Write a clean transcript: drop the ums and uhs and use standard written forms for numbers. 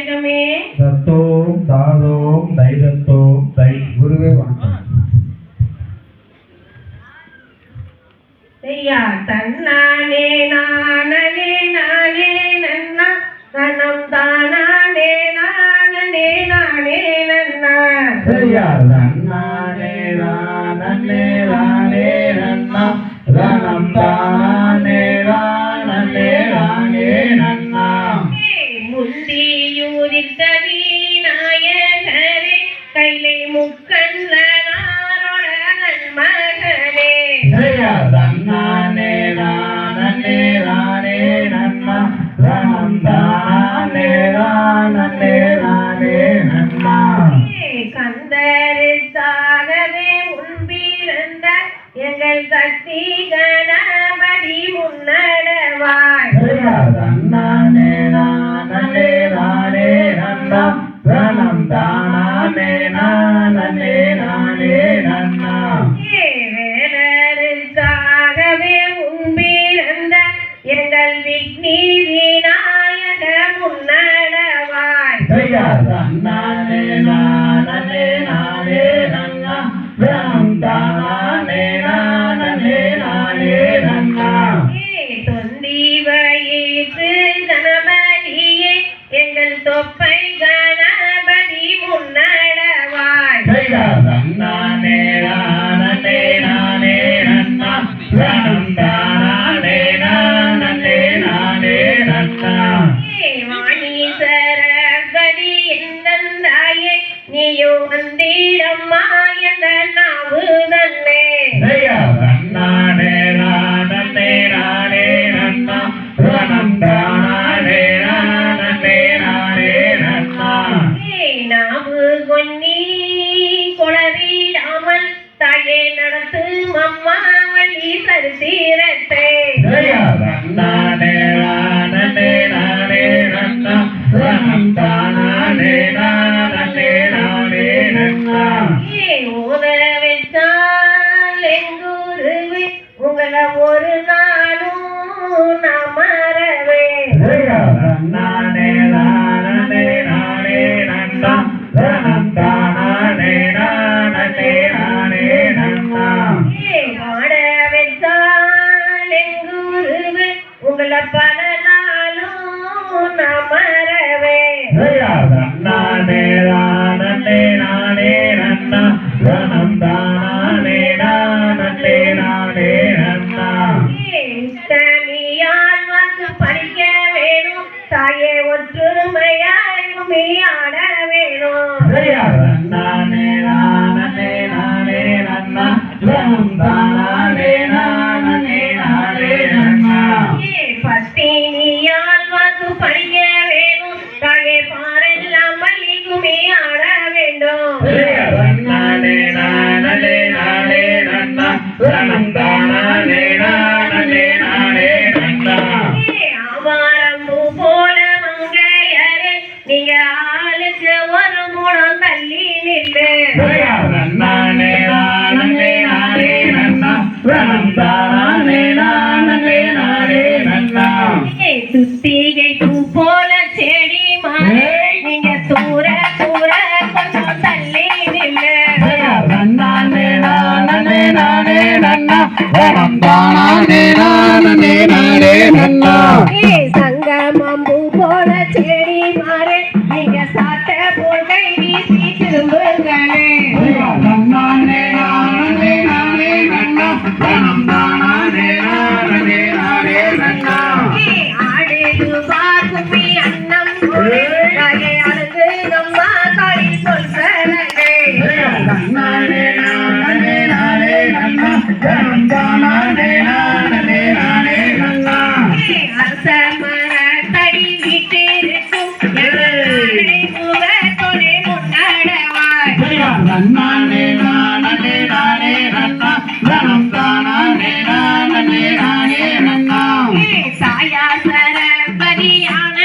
வணக்கமே. தத்தோம் தாதோம் தைதத்தோம் தை. குருவே வணக்கம். ஐயா தன்னானே நானே நானே நன்னா தனம் தானானே நானே நானே நன்னா. ஐயா தன்னானே நானே நானே நன்னா தனம் தானானே நானே நானே நன்னா. முந்தியூரித்த விநாயகரே கைலை முக்கண்ணனாரோட நன்மகனே. ஐயா தன்னானே நானே நானே நன்னா தனம் தானானே நானே நானே நன்னா. கந்தருக்காகவே முன்பிருந்த எங்கள் கத்தி கணபதி முன்னடவாய். ஐயா தன்னானே நானே நானே நன்னா தனம் தானானே நானே நானே நன்னா. வேலருக்காகவே முன்பிருந்த எங்கள் விக்னி விநாயக முன்னடவாய். ஐயா தன்னானே நானே நானே நன்னா தனம் தானானே நானே நானே நன்னா. தொந்தி வயிற்று கணபதியே எங்கள் தொப்பை கணபதி முன்னடவாய். ஐயா தன்னானே நானே நானே நன்னா தனம் தானானே நானே நானே நன்னா. வாணீசரபதி எந்தாயே நீயும் வந்திடம்மா என்ற நாவு தன்னே. ஐயா தன்னானே நானே நானே நன்னா தனம் தானானே நானே நானே நன்னா. நாவு கொன்னி கொளறிடாமல் தாயே நடத்து அம்மா வள்ளி சரித்திரத்தை. ஐயா தன்னானே நானே நானே நன்னா தனம் தானானே நானே நானே நன்னா. ஓத வச்சால் எங்குருவே உங்களை ஒரு நாளும் நான் மறவே. ஐயா தன்னானே நானே நானே நன்னா தனம் தானானே நானே நானே நன்னா. பாட வச்சால் எங்குருவே உங்களை பல நாளும் நான் மறவே. ஐயா தன்னானே நானே நானே நன்னா தனம் தானானே நானே நானே நன்னா. தனியால் வாக்கு படிக்க வேணும் தாயே ஒற்றுமையாய் ஆட வேணும். ஐயா தன்னானே நானே நானே நன்னா தனம் தானானே நானே நானே நன்னா. பத்தினியால் வாக்கு படிக்க வேணும் தாயே பாரெல்லாம் பள்ளிக்குமே ஆட வேண்டும். ஐயா தன்னானே நானே நானே நன்னா தனம் தானானே நானே நானே நன்னா. ஆவாரம்பு போல மங்கையரே நீங்க ஆளுக்கு ஒரு மூலம் தள்ளி நில்லு. ஐயா தன்னானே நானே நானே நன்னா தனம் தானானே நானே நானே நன்னா. சுத்திகை பூ போல செடி மாறே நீங்க தூர தூர கொஞ்சம் தள்ளி நில்லு. ஐயா தன்னானே நானே நானே நன்னா தனம் தானானே நானே நானே நன்னா. சங்கமம்பு போல செடி மாறே நீங்க சாட்ட போல் கை வீசி திரும்புங்களே. ஐயா தன்னானே நானே நானே நன்னா தனம் தானானே நானே நானே நன்னா. ஆடுது பார்க்கும்பி அன்னம் அழுது நம்மா காளி சொல்றே. ஐயா தன்னானே நானே நானே நன்னா தனம் தானானே நானே நானே நன்னா. அரச மரத்தடி வீட்டிருக்கும் முகத்தொடே முன்னடவாய். ஐயா தன்னானே நானே நானே நன்னா தனம் தானானே நானே நானே நன்னா. சாயா சரபதியானவரே